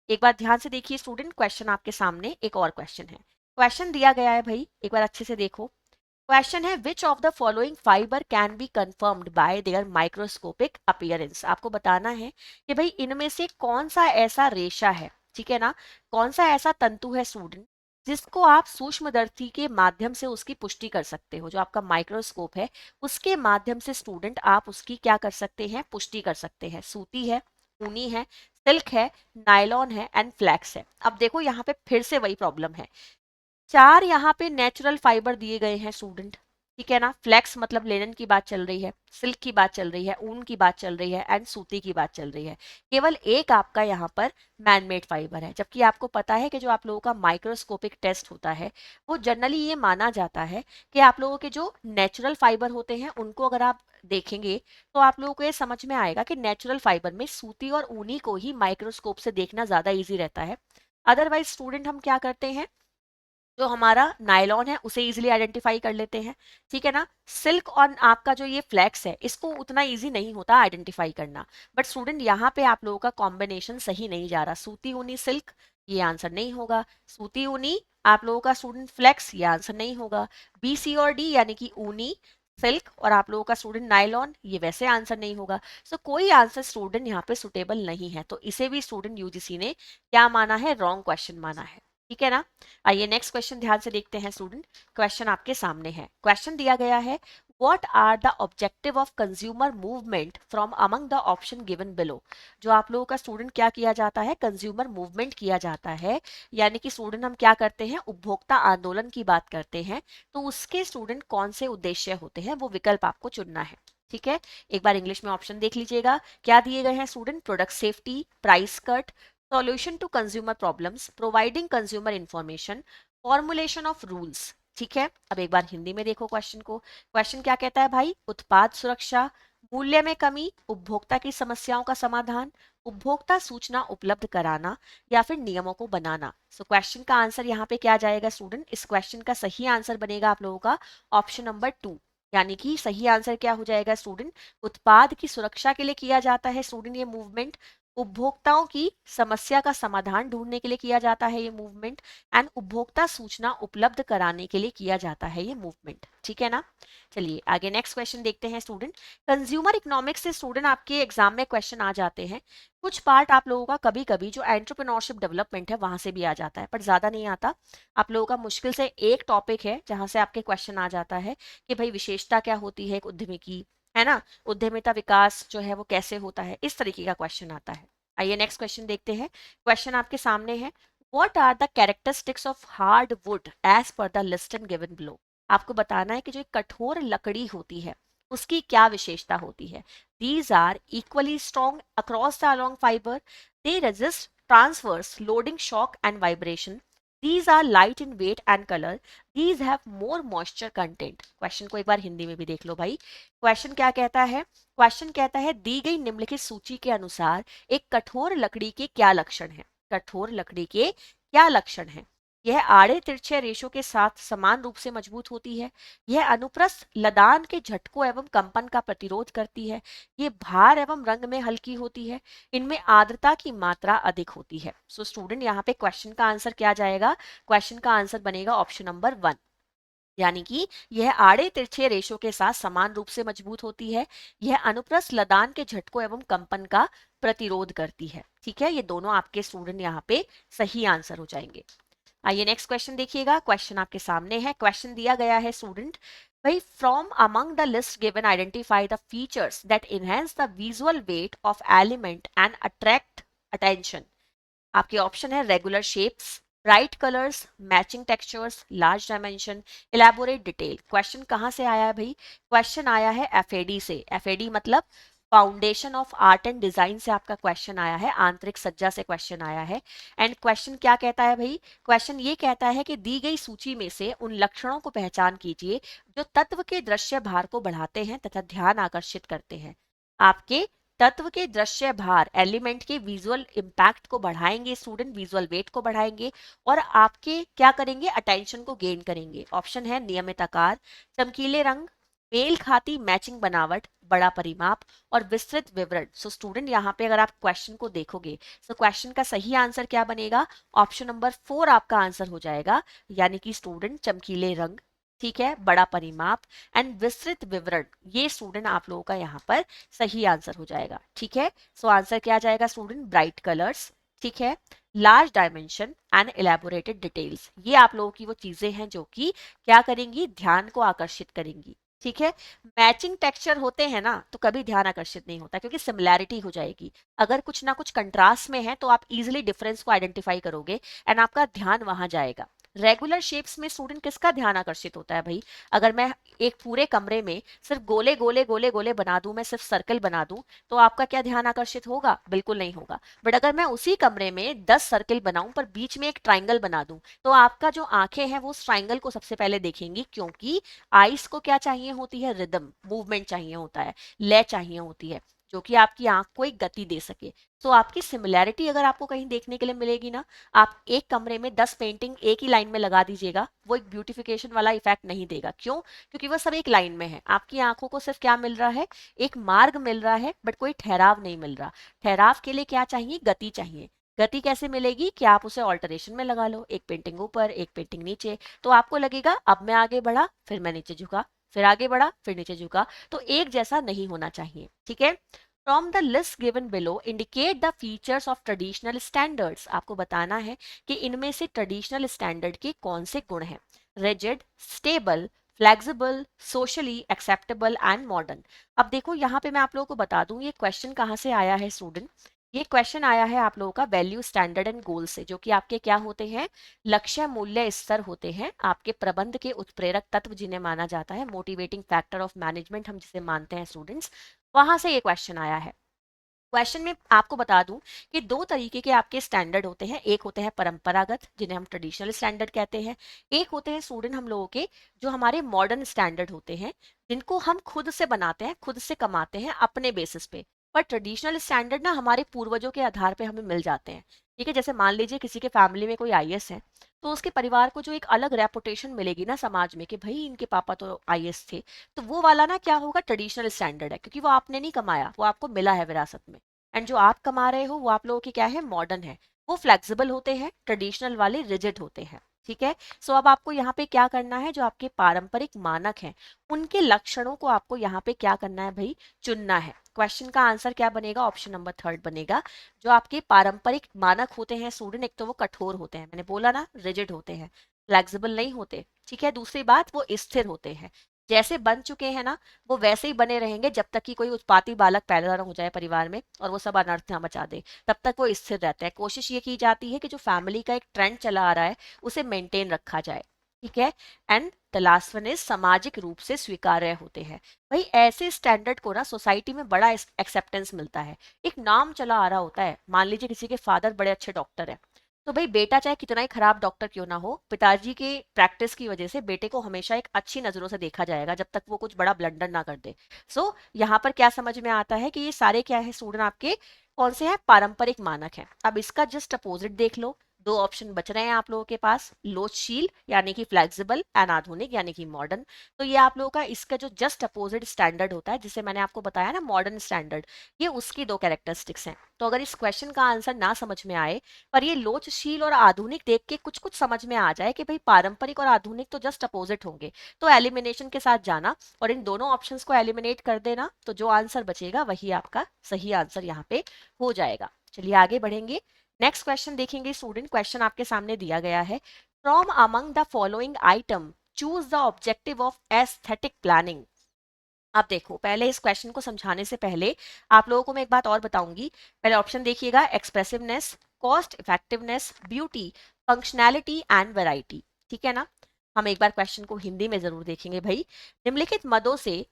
एक बार ध्यान से देखिए स्टूडेंट, क्वेश्चन आपके सामने एक और क्वेश्चन है। क्वेश्चन दिया गया है भाई, एक बार अच्छे से देखो। क्वेश्चन है, which of the following fibre can be confirmed bye there microscopic appearance? आपको बताना है कि भाई इनमें से कौन सा ऐसा रेशा है, ठीक है ना, कौन सा ऐसा तंतु है स्टूडेंट जिसको आप सूक्ष्मदर्शी के माध्यम से उसकी पुष्टि कर सकते हो। जो आपका माइक्रोस्कोप है उसके माध्यम से स्टूडेंट आप उसकी क्या कर सकते हैं? पुष्टि कर सकते हैं। सूती है, ऊनी है, सिल्क है, नायलॉन है एंड फ्लैक्स है। अब देखो यहाँ पे फिर से वही प्रॉब्लम है। 4 यहाँ पे नेचुरल फाइबर दिए गए हैं स्टूडेंट, ठीक है ना। फ्लेक्स मतलब लेनन की बात चल रही है, सिल्क की बात चल रही है, ऊन की बात चल रही है एंड सूती की बात चल रही है। केवल एक आपका यहाँ पर मैनमेड फाइबर है, जबकि आपको पता है कि जो आप लोगों का माइक्रोस्कोपिक टेस्ट होता है वो जनरली ये माना जाता है कि आप लोगों के जो नेचुरल फाइबर होते हैं उनको अगर आप देखेंगे तो आप लोगों को ये समझ में आएगा कि नेचुरल फाइबर में सूती और ऊनी को ही माइक्रोस्कोप से देखना ज्यादा इजी रहता है। अदरवाइज स्टूडेंट हम क्या करते हैं, जो हमारा नायलॉन है उसे इजीली आइडेंटिफाई कर लेते हैं, ठीक है ना। सिल्क और आपका जो ये फ्लैक्स है इसको उतना इजी नहीं होता आइडेंटिफाई करना। बट स्टूडेंट यहाँ पे आप लोगों का कॉम्बिनेशन सही नहीं जा रहा, सूती ऊनी सिल्क ये आंसर नहीं होगा, सूती ऊनी आप लोगों का स्टूडेंट फ्लैक्स ये आंसर नहीं होगा, बी सी और डी यानी कि ऊनी सिल्क और आप लोगों का स्टूडेंट नायलॉन ये वैसे आंसर नहीं होगा। सो कोई आंसर स्टूडेंट यहाँ पे सुटेबल नहीं है, तो इसे भी स्टूडेंट यूजीसी ने क्या माना है, रॉन्ग क्वेश्चन माना है, ठीक है ना। आइए नेक्स्ट क्वेश्चन ध्यान से देखते हैं स्टूडेंट। क्वेश्चन आपके सामने है, क्वेश्चन दिया गया है what are the objective of consumer movement from among the option given below. जो आप लोगों का स्टूडेंट क्या किया जाता है, कंज्यूमर मूवमेंट किया जाता है, यानी कि स्टूडेंट हम क्या करते हैं, उपभोक्ता आंदोलन की बात करते हैं, तो उसके स्टूडेंट कौन से उद्देश्य होते हैं वो विकल्प आपको चुनना है, ठीक है। एक बार इंग्लिश में ऑप्शन देख लीजिएगा, क्या दिए गए हैं student, product safety, price cut, solution to consumer problems, providing consumer information, formulation of rules, ठीक है। अब एक बार हिंदी में देखो क्वेश्चन को, क्वेश्चन क्या कहता है भाई, उत्पाद सुरक्षा, मूल्य में कमी, उपभोक्ता की समस्याओं का समाधान, उपभोक्ता सूचना उपलब्ध कराना या फिर नियमों को बनाना। सो क्वेश्चन का आंसर यहाँ पे क्या जाएगा स्टूडेंट, इस क्वेश्चन का सही आंसर बनेगा आप लोगों का ऑप्शन नंबर 2, यानी कि सही आंसर क्या हो जाएगा स्टूडेंट, उत्पाद की सुरक्षा के लिए किया जाता है स्टूडेंट ये मूवमेंट, उपभोक्ताओं की समस्या का समाधान ढूंढने के लिए किया जाता है ये मूवमेंट, एंड उपभोक्ता सूचना उपलब्ध कराने के लिए किया जाता है ये मूवमेंट, ठीक है ना। चलिए आगे नेक्स्ट क्वेश्चन देखते हैं स्टूडेंट। कंज्यूमर इकोनॉमिक्स से स्टूडेंट आपके एग्जाम में क्वेश्चन आ जाते हैं, कुछ पार्ट आप लोगों का कभी कभी जो एंटरप्रेन्योरशिप डेवलपमेंट है वहां से भी आ जाता है, पर ज्यादा नहीं आता। आप लोगों का मुश्किल से एक टॉपिक है जहां से आपके क्वेश्चन आ जाता है कि भाई विशेषता क्या होती है एक उद्यमी की, है ना, उद्यमिता विकास जो है वो कैसे होता है, इस तरीके का क्वेश्चन आता है। आइए नेक्स्ट क्वेश्चन देखते हैं, क्वेश्चन आपके सामने है what are the characteristics of hard wood as per the list and given below. आपको बताना है कि जो एक कठोर लकड़ी होती है उसकी क्या विशेषता होती है। These are equally strong across the along fibre, they resist transverse loading shock and vibration, these are light in weight and color, these have more moisture content। Question को एक बार हिंदी में भी देख लो भाई, क्वेश्चन क्या कहता है, क्वेश्चन कहता है दी गई निम्नलिखित सूची के अनुसार एक कठोर लकड़ी के क्या लक्षण है, कठोर लकड़ी के क्या लक्षण है। यह आड़े तिरछे रेशों के साथ समान रूप से मजबूत होती है, यह अनुप्रस्थ लदान के झटकों एवं कंपन का प्रतिरोध करती है, ये भार एवं रंग में हल्की होती है, इनमें आर्द्रता की मात्रा अधिक होती है। सो स्टूडेंट यहाँ पे क्वेश्चन का आंसर क्या जाएगा, क्वेश्चन का आंसर बनेगा ऑप्शन नंबर 1, यानी कि यह आड़े तिरछे रेशों के साथ समान रूप से मजबूत होती है, यह अनुप्रस्थ लदान के झटकों एवं कंपन का प्रतिरोध करती है, ठीक है। ये दोनों आपके स्टूडेंट यहाँ पे सही आंसर हो जाएंगे। आइए नेक्स्ट क्वेश्चन देखिएगा, क्वेश्चन आपके सामने है, क्वेश्चन दिया गया है स्टूडेंट भाई from among the list given identify the features that enhance the visual weight of element and attract attention. आपके ऑप्शन है regular shapes, bright colours, matching textures, large dimension, elaborate detail. Question कहाँ से आया है भाई, question आया है FAD से, एफएडी मतलब foundation of art and design से आपका क्वेश्चन आया है, आंतरिक सज्जा से क्वेश्चन आया है। एंड क्वेश्चन क्या कहता है भाई, क्वेश्चन ये कहता है कि दी गई सूची में से उन लक्षणों को पहचान कीजिए जो तत्व के दृश्य भार को बढ़ाते हैं तथा ध्यान आकर्षित करते हैं। आपके तत्व के दृश्य भार एलिमेंट के विजुअल इंपैक्ट को बढ़ाएंगे स्टूडेंट, विजुअल वेट को बढ़ाएंगे और आपके क्या करेंगे, अटेंशन को गेन करेंगे। ऑप्शन है नियमित आकार, चमकीले रंग, मेल खाती मैचिंग बनावट, बड़ा परिमाप और विस्तृत विवरण। सो स्टूडेंट यहाँ पे अगर आप क्वेश्चन को देखोगे तो क्वेश्चन का सही आंसर क्या बनेगा, ऑप्शन नंबर 4 आपका आंसर हो जाएगा, यानी कि स्टूडेंट चमकीले रंग, ठीक है, बड़ा परिमाप एंड विस्तृत विवरण, ये स्टूडेंट आप लोगों का यहाँ पर सही आंसर हो जाएगा, ठीक है। सो आंसर क्या आ जाएगा स्टूडेंट, ब्राइट कलर्स, ठीक है, large dimension and elaborated details. ये आप लोगों की वो चीजें हैं जो कि क्या करेंगी, ध्यान को आकर्षित करेंगी, ठीक है। मैचिंग टेक्सचर होते हैं ना तो कभी ध्यान आकर्षित नहीं होता क्योंकि सिमिलैरिटी हो जाएगी, अगर कुछ ना कुछ कंट्रास्ट में है तो आप इजिली डिफरेंस को आइडेंटिफाई करोगे एंड आपका ध्यान वहां जाएगा। रेगुलर शेप्स में स्टूडेंट किसका ध्यान आकर्षित होता है भाई? अगर मैं एक पूरे कमरे में सिर्फ गोले गोले गोले गोले बना दूं, मैं सिर्फ सर्कल बना दूं, तो आपका क्या ध्यान आकर्षित होगा? बिल्कुल नहीं होगा। बट अगर मैं उसी कमरे में 10 सर्कल बनाऊं पर बीच में एक ट्राइंगल बना दूं, तो आपका जो आंखें हैं वो उस ट्राइंगल को सबसे पहले देखेंगी, क्योंकि आइस को क्या चाहिए होती है? रिदम, मूवमेंट चाहिए होता है, लय चाहिए होती है, जो कि आपकी आंख को एक गति दे सके। तो आपकी सिमिलैरिटी अगर आपको कहीं देखने के लिए मिलेगी ना, आप एक कमरे में 10 पेंटिंग एक ही लाइन में लगा दीजिएगा, वो एक ब्यूटिफिकेशन वाला इफेक्ट नहीं देगा। क्यों? क्योंकि वो सब एक लाइन में है। आपकी आंखों को सिर्फ क्या मिल रहा है? एक मार्ग मिल रहा है, बट कोई ठहराव नहीं मिल रहा। ठहराव के लिए क्या चाहिए? गति चाहिए। गति कैसे मिलेगी? कि आप उसे ऑल्टरेशन में लगा लो, एक पेंटिंग ऊपर एक पेंटिंग नीचे, तो आपको लगेगा अब मैं आगे बढ़ा फिर मैं नीचे झुका, फिर आगे बढ़ा फिर नीचे झुका, तो एक जैसा नहीं होना चाहिए। ठीक है। From the list given below, indicate the features of traditional standards. आपको बताना है कि इनमें से ट्रेडिशनल स्टैंडर्ड के कौन से गुण हैं? Rigid, stable, flexible, socially acceptable and modern. अब देखो यहाँ पे मैं आप लोगों को बता दूं ये क्वेश्चन कहाँ से आया है स्टूडेंट। ये क्वेश्चन आया है आप लोगों का वैल्यू स्टैंडर्ड एंड गोल से, जो कि आपके क्या होते हैं? लक्ष्य मूल्य स्तर होते हैं, आपके प्रबंध के उत्प्रेरक तत्व जिन्हें माना जाता है, मोटिवेटिंग फैक्टर ऑफ मैनेजमेंट हम जिसे मानते हैं स्टूडेंट्स, वहां से ये क्वेश्चन आया है। क्वेश्चन में आपको बता दूं कि दो तरीके के आपके स्टैंडर्ड होते हैं। एक होते हैं परंपरागत, जिन्हें हम ट्रेडिशनल स्टैंडर्ड कहते हैं। एक होते हैं स्टूडेंट हम लोगों के जो हमारे मॉडर्न स्टैंडर्ड होते हैं, जिनको हम खुद से बनाते हैं, खुद से कमाते हैं अपने बेसिस पे। पर ट्रेडिशनल स्टैंडर्ड ना हमारे पूर्वजों के आधार पे हमें मिल जाते हैं। ठीक है, जैसे मान लीजिए किसी के फैमिली में कोई आईएएस है, तो उसके परिवार को जो एक अलग रेपुटेशन मिलेगी ना समाज में कि भाई इनके पापा तो आईएएस थे, तो वो वाला ना क्या होगा? ट्रेडिशनल स्टैंडर्ड है, क्योंकि वो आपने नहीं कमाया, वो आपको मिला है विरासत में। एंड जो आप कमा रहे हो वो आप लोगों की क्या है? मॉडर्न है। वो फ्लेक्सिबल होते हैं, ट्रेडिशनल वाले रिजिड होते हैं। ठीक है। सो अब आपको यहाँ पे क्या करना है? जो आपके पारंपरिक मानक हैं उनके लक्षणों को आपको यहाँ पे क्या करना है भाई? चुनना है। क्वेश्चन का आंसर क्या बनेगा? ऑप्शन नंबर थर्ड बनेगा। जो आपके पारंपरिक मानक होते हैं स्टूडेंट, एक तो वो कठोर होते हैं, मैंने बोला ना रिजिड होते हैं, फ्लेक्सिबल नहीं होते। ठीक है। दूसरी बात, वो स्थिर होते हैं, जैसे बन चुके हैं ना वो वैसे ही बने रहेंगे जब तक कि कोई उत्पाती बालक पैदा ना हो जाए परिवार में और वो सब अनर्थ ना मचा दे, तब तक वो स्थिर रहता है। कोशिश ये की जाती है कि जो फैमिली का एक ट्रेंड चला आ रहा है उसे मेंटेन रखा जाए। ठीक है। And the last one is सामाजिक रूप से स्वीकार्य होते हैं। भाई ऐसे स्टैंडर्ड को ना सोसाइटी में बड़ा एक्सेप्टेंस मिलता है। एक नाम चला आ रहा होता है, मान लीजिए किसी के फादर बड़े अच्छे डॉक्टर है, तो भाई बेटा चाहे कितना ही खराब डॉक्टर क्यों ना हो, पिताजी के प्रैक्टिस की वजह से बेटे को हमेशा एक अच्छी नजरों से देखा जाएगा जब तक वो कुछ बड़ा ब्लंडर ना कर दे। सो यहाँ पर क्या समझ में आता है कि ये सारे क्या है स्टूडेंट? आपके कौन से हैं? पारंपरिक मानक हैं। अब इसका जस्ट अपोजिट देख लो, दो ऑप्शन बच रहे हैं आप लोगों के पास, लोचशील यानी कि फ्लेक्सिबल एंड आधुनिक यानी कि मॉडर्न। तो ये आप लोगों का इसका जो जस्ट अपोजिट स्टैंडर्ड होता है, जिसे मैंने आपको बताया ना मॉडर्न स्टैंडर्ड, ये उसकी दो कैरेक्टरिस्टिक्स हैं। तो अगर इस क्वेश्चन का आंसर ना समझ में आए पर ये लोचशील और आधुनिक देख के कुछ कुछ समझ में आ जाए कि भाई पारंपरिक और आधुनिक तो जस्ट अपोजिट होंगे, तो एलिमिनेशन के साथ जाना और इन दोनों ऑप्शंस को एलिमिनेट कर देना, तो जो आंसर बचेगा वही आपका सही आंसर यहाँ पे हो जाएगा। चलिए आगे बढ़ेंगे। नेक्स्ट क्वेश्चन देखेंगे स्टूडेंट। क्वेश्चन आपके सामने दिया गया है, from among the following item choose the objective of aesthetic planning. अब देखो, पहले इस क्वेश्चन को समझाने से पहले आप लोगों को मैं एक बात और बताऊंगी। पहले ऑप्शन देखिएगा, expressiveness, cost effectiveness, beauty, functionality and variety. ठीक है ना। हम एक बार क्वेश्चन को हिंदी में जरूर देखेंगे भाई। निम्नलिखित मदों से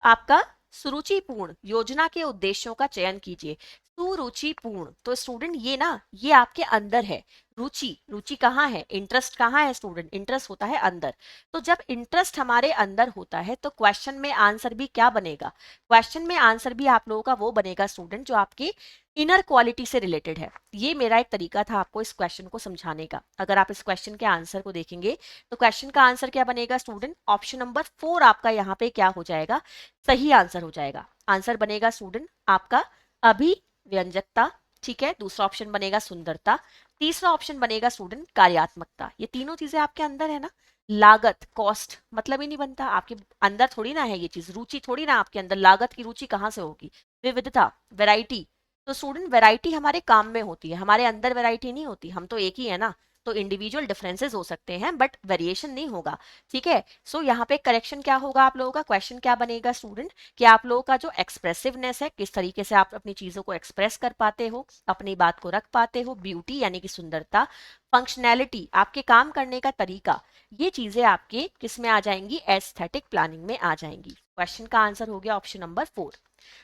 आपका सुरुचिपूर्ण योजना के उद्देश्यों का चयन कीजिए। सुरुचिपूर्ण, तो स्टूडेंट ये ना ये आपके अंदर है। रुचि, रुचि कहाँ है? इंटरेस्ट कहाँ है स्टूडेंट? इंटरेस्ट होता है अंदर। तो जब इंटरेस्ट हमारे अंदर होता है तो क्वेश्चन में आंसर भी क्या बनेगा? क्वेश्चन में आंसर भी आप लोगों का वो बनेगा स्टूडेंट जो आपके इनर क्वालिटी से रिलेटेड है। ये मेरा एक तरीका था आपको इस क्वेश्चन को समझाने का। अगर आप इस क्वेश्चन के आंसर को देखेंगे तो क्वेश्चन का आंसर क्या बनेगा स्टूडेंट? ऑप्शन नंबर 4 आपका यहाँ पे क्या हो जाएगा? सही आंसर हो जाएगा। आंसर बनेगा स्टूडेंट आपका अभिव्यंजकता। ठीक है। दूसरा ऑप्शन बनेगा सुंदरता। तीसरा ऑप्शन बनेगा स्टूडेंट कार्यात्मकता। ये तीनों चीजें आपके अंदर है ना। लागत, कॉस्ट मतलब ही नहीं बनता आपके अंदर, थोड़ी ना है ये चीज। रुचि थोड़ी ना आपके अंदर, लागत की रुचि कहाँ से होगी? विविधता, वैरायटी। तो स्टूडेंट वैरायटी हमारे काम में होती है, हमारे अंदर वैरायटी नहीं होती, हम तो एक ही है ना। तो इंडिविजुअल डिफरेंसेस हो सकते हैं बट वेरिएशन नहीं होगा, ठीक है। सो यहाँ पे करेक्शन क्या होगा आप लोगों का, क्वेश्चन क्या बनेगा स्टूडेंट, कि आप लोगों का जो एक्सप्रेसिवनेस है, किस तरीके से आप अपनी चीजों को एक्सप्रेस कर पाते हो, अपनी बात को रख पाते हो, ब्यूटी यानी कि सुंदरता, फंक्शनैलिटी आपके काम करने का तरीका, ये चीजें आपके किस में आ जाएंगी, एस्थेटिक प्लानिंग में आ जाएंगी। क्वेश्चन का आंसर हो गया ऑप्शन नंबर 4।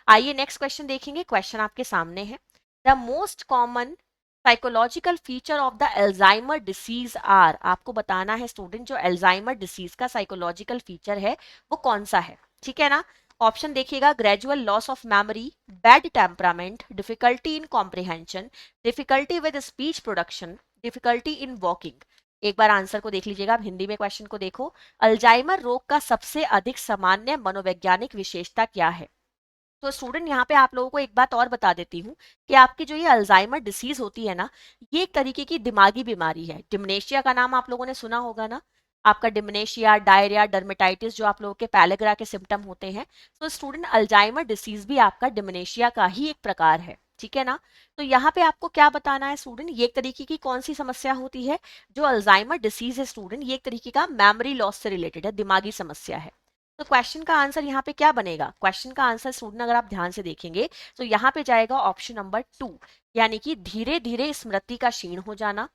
आइए नेक्स्ट क्वेश्चन देखेंगे, क्वेश्चन आपके सामने है। The most common psychological feature of the Alzheimer disease are, आपको बताना है स्टूडेंट जो एल्जाइमर डिसीज का साइकोलॉजिकल फीचर है वो कौन सा है, ठीक है ना। ऑप्शन देखिएगा, gradual loss of memory, bad temperament, difficulty in comprehension, difficulty with speech production, difficulty in walking. एक बार आंसर को देख लीजिएगा, आप हिंदी में क्वेश्चन को देखो, अल्जाइमर रोग का सबसे अधिक सामान्य मनोवैज्ञानिक विशेषता क्या है। तो स्टूडेंट यहाँ पे आप लोगों को एक बात और बता देती हूँ कि आपकी जो ये अल्जाइमर डिसीज होती है ना, ये एक तरीके की दिमागी बीमारी है। डिमनेशिया का नाम आप लोगों ने सुना होगा ना, आपका डिमनेशिया, डायरिया, डर्मेटाइटिस जो आप लोगों के पैलेग्रा के सिम्टम होते हैं, तो स्टूडेंट अल्जाइमर डिसीज भी आपका डिमनेशिया का ही एक प्रकार है, ठीक है ना। तो यहाँ पे आपको क्या बताना है स्टूडेंट, ये एक तरीके की कौन सी समस्या होती है, जो अल्जाइमर डिसीज है स्टूडेंट, ये एक तरीके का मेमोरी लॉस से रिलेटेड है, दिमागी समस्या है। तो क्वेश्चन का आंसर यहाँ पे क्या बनेगा, क्वेश्चन का आंसर स्टूडेंट अगर आप ध्यान से देखेंगे तो यहाँ पे जाएगा ऑप्शन नंबर 2, यानी कि धीरे धीरे स्मृति का क्षीण हो जाना,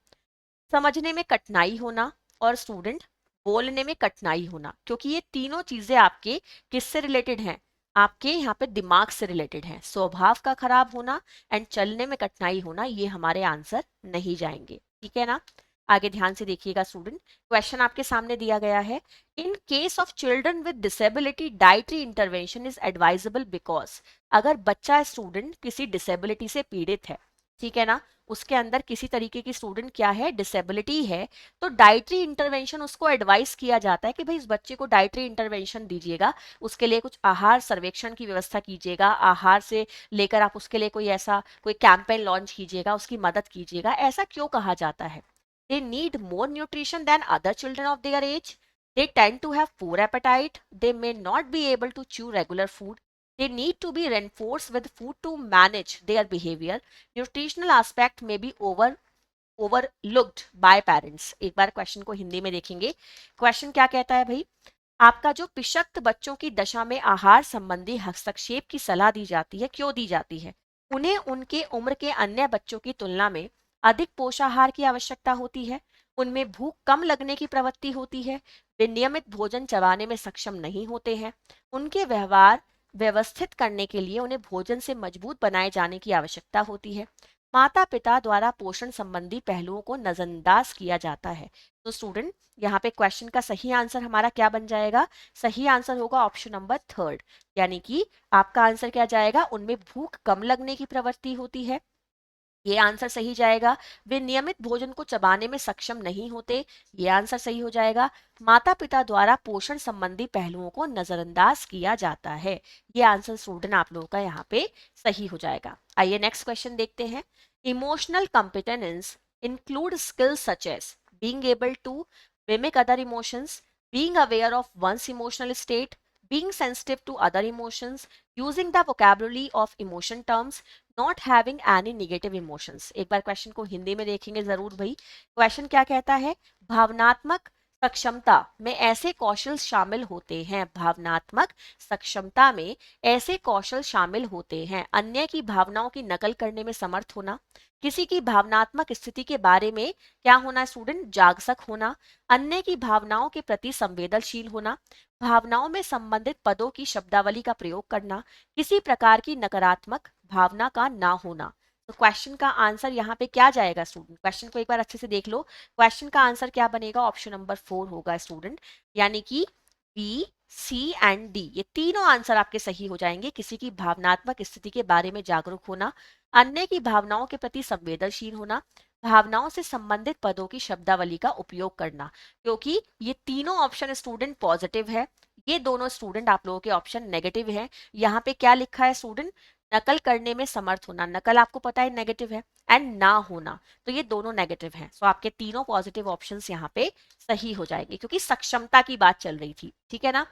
समझने में कठिनाई होना, और स्टूडेंट बोलने में कठिनाई होना, क्योंकि ये तीनों चीजें आपके किससे रिलेटेड हैं, आपके यहाँ पे दिमाग से रिलेटेड हैं। स्वभाव का खराब होना एंड चलने में कठिनाई होना, ये हमारे आंसर नहीं जाएंगे, ठीक है ना। आगे ध्यान से देखिएगा स्टूडेंट, क्वेश्चन आपके सामने दिया गया है, in case of children with disability dietary intervention is advisable because, अगर बच्चा स्टूडेंट किसी डिसेबिलिटी से पीड़ित है, ठीक है ना, उसके अंदर किसी तरीके की स्टूडेंट क्या है, डिसेबिलिटी है, तो डाइटरी इंटरवेंशन उसको एडवाइस किया जाता है कि भाई इस बच्चे को डाइटरी इंटरवेंशन दीजिएगा, उसके लिए कुछ आहार सर्वेक्षण की व्यवस्था कीजिएगा, आहार से लेकर आप उसके लिए कोई ऐसा कोई कैंपेन लॉन्च कीजिएगा, उसकी मदद कीजिएगा। ऐसा क्यों कहा जाता है, they need more nutrition than other children of their age, they tend to have poor appetite, they may not be able to chew regular food, they need to be reinforced with food to manage their behavior, nutritional aspect may be overlooked by parents। एक बार question को हिंदी में देखेंगे, question क्या कहता है भाई, आपका जो पिशक्त बच्चों की दशा में आहार संबंधी हस्तक्षेप की सलाह दी जाती है, क्यों दी जाती है, उन्हें उनके उम्र के अन्य बच्चों की तुलना में अधिक पोषाहार की आवश्यकता होती है, उनमें भूख कम लगने की प्रवृत्ति होती है, वे नियमित भोजन चबाने में सक्षम नहीं होते हैं, उनके व्यवहार व्यवस्थित करने के लिए उन्हें भोजन से मजबूत बनाए जाने की आवश्यकता होती है, माता पिता द्वारा पोषण संबंधी पहलुओं को नजरअंदाज किया जाता है। तो स्टूडेंट यहाँ पे क्वेश्चन का सही आंसर हमारा क्या बन जाएगा, सही आंसर होगा ऑप्शन नंबर 3, यानी कि आपका आंसर क्या जाएगा, उनमें भूख कम लगने की प्रवृत्ति होती है, ये आंसर सही जाएगा। वे नियमित भोजन को चबाने में सक्षम नहीं होते, ये आंसर सही हो जाएगा। माता पिता द्वारा पोषण संबंधी पहलुओं को नजरअंदाज किया जाता है, ये आंसर स्टूडेंट आप लोगों का यहाँ पे सही हो जाएगा। आइए नेक्स्ट क्वेश्चन देखते हैं, emotional competence include skills such as being able to mimic other emotions, being aware of one's emotional state, being sensitive to other emotions, using the vocabulary of emotion terms, not having any negative emotions। एक बार question को हिंदी में देखेंगे जरूर भाई, question क्या कहता है, भावनात्मक सक्षमता में ऐसे कौशल शामिल होते हैं, भावनात्मक सक्षमता में ऐसे कौशल शामिल होते हैं, अन्य की भावनाओं की नकल करने में समर्थ होना, किसी की भावनात्मक स्थिति के बारे में क्या होना स्टूडेंट, जागरूक होना, अन्य की भावनाओं के प्रति संवेदनशील होना, भावनाओं में संबंधित पदों की शब्दावली का प्रयोग करना, किसी प्रकार की नकारात्मक भावना का ना होना। तो क्वेश्चन का आंसर यहाँ पे क्या जाएगा स्टूडेंट, क्वेश्चन को एक बार अच्छे से देख लो, क्वेश्चन का आंसर क्या बनेगा, ऑप्शन नंबर 4 होगा स्टूडेंट, यानी कि बी, सी एंड डी, ये तीनों आंसर आपके सही हो जाएंगे। किसी की भावनात्मक स्थिति के बारे में जागरूक होना, अन्य की भावनाओं के प्रति संवेदनशील होना, भावनाओं से संबंधित पदों की शब्दावली का उपयोग करना, क्योंकि ये तीनों ऑप्शन स्टूडेंट पॉजिटिव है, ये दोनों स्टूडेंट आप लोगों के ऑप्शन नेगेटिव है। यहाँ पे क्या लिखा है स्टूडेंट, नकल करने में समर्थ होना, नकल आपको पता है नेगेटिव है, एंड ना होना, तो ये दोनों नेगेटिव हैं। सो आपके तीनों पॉजिटिव ऑप्शंस यहाँ पे सही हो जाएंगे, क्योंकि सक्षमता की बात चल रही थी, ठीक है ना।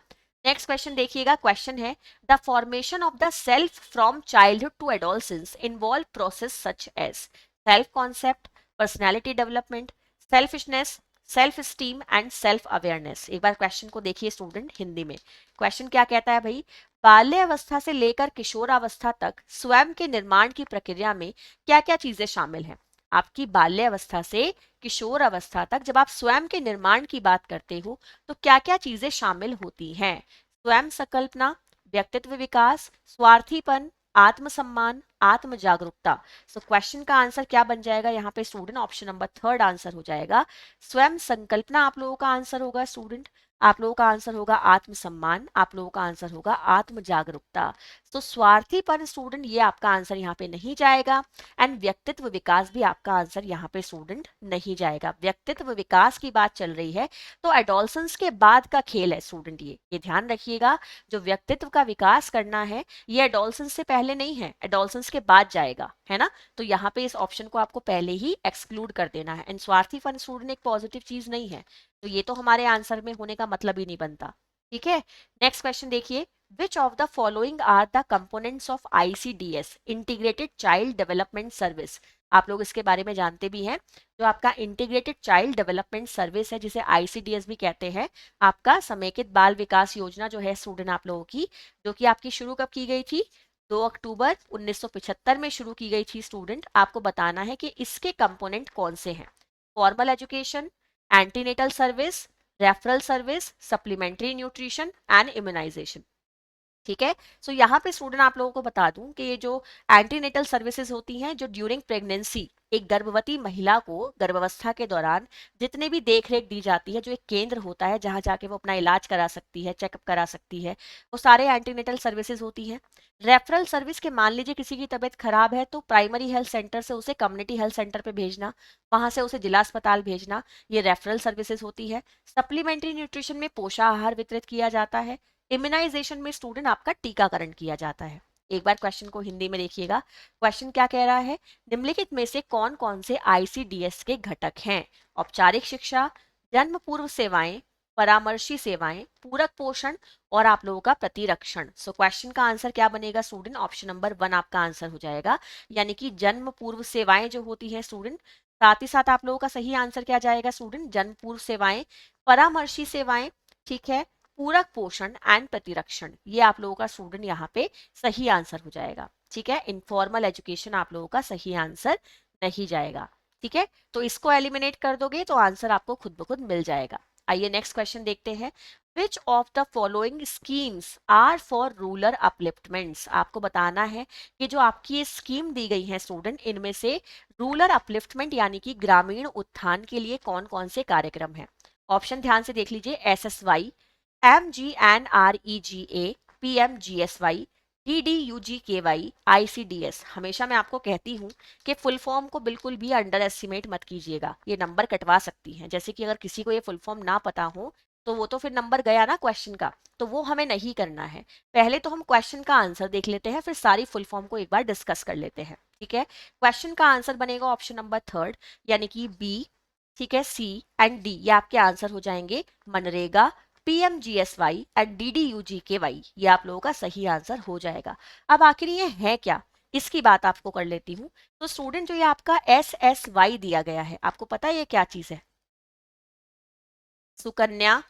नेक्स्ट क्वेश्चन देखिएगा, क्वेश्चन है, the formation of the self from childhood to adolescence involve process such as self concept, personality development, selfishness, self esteem and self awareness. एक बार क्वेश्चन को देखिए स्टूडेंट हिंदी में। क्वेश्चन क्या कहता है भाई, बाल्यावस्था से लेकर किशोरावस्था तक स्वयं के निर्माण की प्रक्रिया में क्या क्या चीजें शामिल हैं। आपकी बाल्यावस्था से किशोर अवस्था तक जब आप स्वयं के निर्माण की बात करते हो तो क्या क्या चीजें शामिल होती हैं। स्वयं संकल्पना, व्यक्तित्व विकास, स्वार्थीपन, आत्मसम्मान, आत्म जागरूकता। सो क्वेश्चन का आंसर क्या बन जाएगा यहाँ पे student, option number third answer हो जाएगा। स्वयं संकल्पना आप लोगों का आंसर होगा स्टूडेंट, आप लोगों का आंसर होगा आत्मसम्मान, आप लोगों का आंसर होगा आत्म जागरूकता। तो स्वार्थीपन स्टूडेंट ये आपका आंसर यहाँ पे नहीं जाएगा। एंड व्यक्तित्व विकास भी आपका आंसर यहाँ पे स्टूडेंट नहीं जाएगा। व्यक्तित्व विकास की बात चल रही है तो एडोलसेंस के बाद का खेल है स्टूडेंट, ये ध्यान रखिएगा। जो व्यक्तित्व का विकास करना है ये एडोलसेंस से पहले नहीं है, एडोलसेंस के बाद जाएगा, है ना। तो यहाँ पे इस ऑप्शन को आपको पहले ही एक्सक्लूड कर देना है। एंड स्वार्थीपन स्टूडेंट एक पॉजिटिव चीज नहीं है, तो ये तो हमारे आंसर में होने का मतलब ही नहीं बनता। ठीक है, नेक्स्ट क्वेश्चन देखिए। Which of the following are the components of ICDS, integrated child development service. आप लोग इसके बारे में जानते भी हैं। जो आपका इंटीग्रेटेड चाइल्ड डेवलपमेंट सर्विस है जिसे आईसीडीएस भी कहते हैं, आपका समेकित बाल विकास योजना जो है स्टूडेंट आप लोगों की, जो कि आपकी शुरू कब की गई थी, 2 अक्टूबर 1975 में शुरू की गई थी स्टूडेंट। आपको बताना है कि इसके कंपोनेंट कौन से हैं। Formal education, antenatal service, referral service, supplementary nutrition and immunisation. ठीक है, सो यहाँ पे स्टूडेंट आप लोगों को बता दूं कि ये जो एंटीनेटल सर्विसेज होती हैं, जो ड्यूरिंग प्रेगनेंसी एक गर्भवती महिला को गर्भावस्था के दौरान जितने भी देख रेख दी जाती है, जो एक केंद्र होता है जहां जाके वो अपना इलाज करा सकती है, चेकअप करा सकती है, वो सारे एंटीनेटल सर्विसेज होती हैं। रेफरल सर्विस के मान लीजिए किसी की तबीयत खराब है तो प्राइमरी हेल्थ सेंटर से उसे कम्युनिटी हेल्थ सेंटर पे भेजना, वहां से उसे जिला अस्पताल भेजना, ये रेफरल सर्विसेज होती है। सप्लीमेंट्री न्यूट्रिशन में पोषाहार वितरित किया जाता है। इम्यूनाइजेशन में स्टूडेंट आपका टीकाकरण किया जाता है। एक बार क्वेश्चन को हिंदी में देखिएगा। क्वेश्चन क्या कह रहा है, निम्नलिखित में से कौन कौन से आईसीडीएस के घटक हैं। औपचारिक शिक्षा, जन्म पूर्व सेवाएं, परामर्शी सेवाएं, पूरक पोषण और आप लोगों का प्रतिरक्षण। सो क्वेश्चन का आंसर क्या बनेगा स्टूडेंट, ऑप्शन नंबर 1 आपका आंसर हो जाएगा। यानी कि जन्म पूर्व सेवाएं जो होती हैं स्टूडेंट, साथ ही साथ आप लोगों का सही आंसर क्या जाएगा स्टूडेंट, जन्म पूर्व सेवाएं, परामर्शी सेवाएं, ठीक है, पूरक पोषण एंड प्रतिरक्षण। ये आप लोगों का स्टूडेंट यहाँ पे सही आंसर हो जाएगा। ठीक है, इनफॉर्मल एजुकेशन आप लोगों का सही आंसर नहीं जाएगा। ठीक है, तो इसको एलिमिनेट कर दोगे तो आंसर आपको खुद ब खुद मिल जाएगा। आइए नेक्स्ट क्वेश्चन देखते हैं। Which of the following schemes are for rural upliftments. आपको बताना है कि जो आपकी ये स्कीम दी गई है स्टूडेंट, इनमें से रूरल अपलिफ्टमेंट यानी कि ग्रामीण उत्थान के लिए कौन कौन से कार्यक्रम हैं। ऑप्शन ध्यान से देख लीजिए, SSY, MGNREGA, PMGSY, DDUGKY, ICDS। हमेशा मैं आपको कहती हूँ कि फुल फॉर्म को बिल्कुल भी अंडर एस्टिमेट मत कीजिएगा, ये नंबर कटवा सकती हैं। जैसे कि अगर किसी को ये फुल फॉर्म ना पता हो तो वो तो फिर नंबर गया ना क्वेश्चन का, तो वो हमें नहीं करना है। पहले तो हम क्वेश्चन का आंसर देख लेते हैं, फिर सारी फुल फॉर्म को एक बार डिस्कस कर लेते हैं। ठीक है, क्वेश्चन का आंसर बनेगा ऑप्शन नंबर थर्ड, यानी कि बी, ठीक है, सी एंड डी ये आपके आंसर हो जाएंगे। मनरेगा, PMGSY एंड DDUGKY ये आप लोगों का सही आंसर हो जाएगा। अब आखिर ये है क्या, इसकी बात आपको कर लेती हूँ। तो स्टूडेंट जो ये आपका SSY दिया गया है, आपको पता है ये क्या चीज है, सुकन्या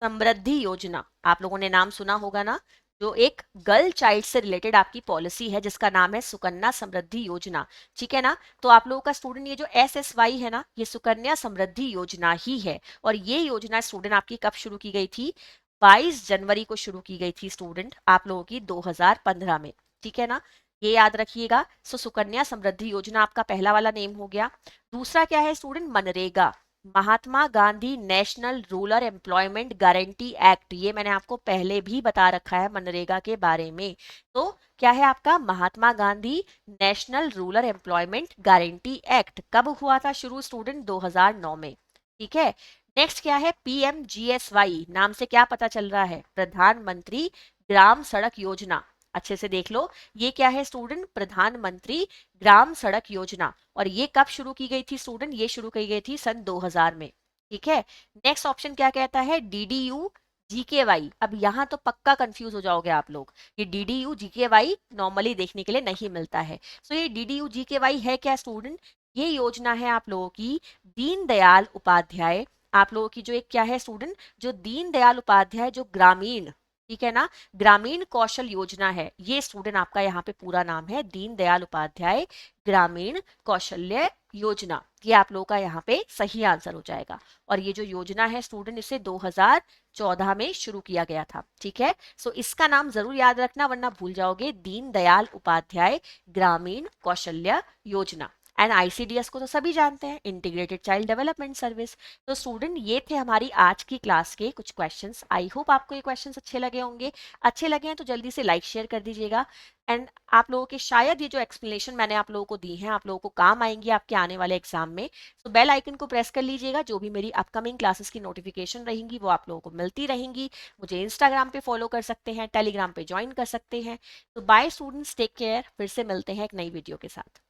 समृद्धि योजना। आप लोगों ने नाम सुना होगा ना, जो एक गर्ल चाइल्ड से रिलेटेड आपकी पॉलिसी है जिसका नाम है सुकन्या समृद्धि योजना। ठीक है ना, तो आप लोगों का स्टूडेंट ये जो SSY है ना, ये सुकन्या समृद्धि योजना ही है। और ये योजना स्टूडेंट आपकी कब शुरू की गई थी, 22 जनवरी को शुरू की गई थी स्टूडेंट आप लोगों की 2015 में। ठीक है ना, ये याद रखिएगा। सो सुकन्या समृद्धि योजना आपका पहला वाला नेम हो गया। दूसरा क्या है स्टूडेंट, मनरेगा, Mahatma Gandhi national rural employment guarantee act. ये मैंने आपको पहले भी बता रखा है मनरेगा के बारे में। तो क्या है आपका Mahatma Gandhi national rural employment guarantee act, कब हुआ था शुरू स्टूडेंट, 2009 में। ठीक है, नेक्स्ट क्या है, PMGSY, नाम से क्या पता चल रहा है, प्रधानमंत्री ग्राम सड़क योजना। अच्छे से देख लो, ये क्या है स्टूडेंट, प्रधानमंत्री ग्राम सड़क योजना। और ये कब शुरू की गई थी स्टूडेंट, ये शुरू की गई थी सन 2000 में। ठीक है, नेक्स्ट ऑप्शन क्या कहता है, DDU-GKY। अब यहाँ तो पक्का कंफ्यूज हो जाओगे आप लोग, ये DDU-GKY नॉर्मली देखने के लिए नहीं मिलता है। सो ये DDU-GKY है क्या स्टूडेंट, ये योजना है आप लोगों की दीनदयाल उपाध्याय, आप लोगों की जो एक क्या है स्टूडेंट, जो दीनदयाल उपाध्याय जो ग्रामीण, ठीक है ना, ग्रामीण कौशल योजना है, ये स्टूडेंट आपका यहाँ पे पूरा नाम है दीनदयाल उपाध्याय ग्रामीण कौशल्य योजना। ये आप लोगों का यहाँ पे सही आंसर हो जाएगा। और ये जो योजना है स्टूडेंट, इसे 2014 में शुरू किया गया था, ठीक है। सो इसका नाम जरूर याद रखना वरना भूल जाओगे, दीनदयाल उपाध्याय ग्रामीण कौशल्य योजना। एंड आईसीडीएस को तो सभी जानते हैं, इंटीग्रेटेड चाइल्ड डेवलपमेंट सर्विस। तो स्टूडेंट ये थे हमारी आज की क्लास के कुछ क्वेश्चंस। आई होप आपको ये क्वेश्चंस अच्छे लगे होंगे। अच्छे लगे हैं तो जल्दी से लाइक शेयर कर दीजिएगा। एंड आप लोगों के शायद ये जो एक्सप्लेनेशन मैंने आप लोगों को दी है आप लोगों को काम आएंगी आपके आने वाले एग्जाम में। तो बेल आइकन को प्रेस कर लीजिएगा, जो भी मेरी अपकमिंग क्लासेस की नोटिफिकेशन रहेंगी वो आप लोगों को मिलती रहेंगी। मुझे इंस्टाग्राम पे फॉलो कर सकते हैं, टेलीग्राम पे ज्वाइन कर सकते हैं। तो बाय स्टूडेंट्स, टेक केयर, फिर से मिलते हैं एक नई वीडियो के साथ।